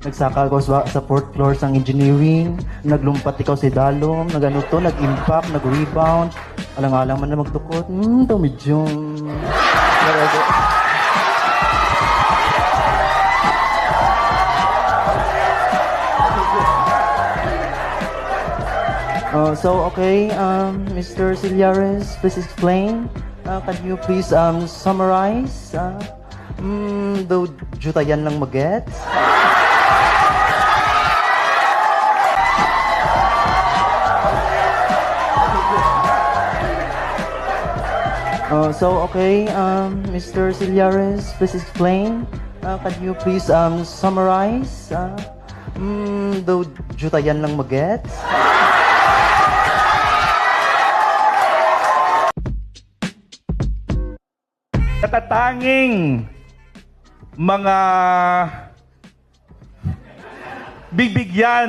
Nagsaka ko sa fourth floor sang engineering, naglumpat ikaw si Dalom, nagano to, nag-impact, nag-rebound. Alang-alang man na magtukot. To medyo... Okay, Mr. Sillares, please explain. Can you please summarize? Daw jutayan lang mag-gets? Okay, Mr. Sillares, please explain. Can you please summarize? Daw jutayan lang mag-gets? Natatanging mga bigbigyan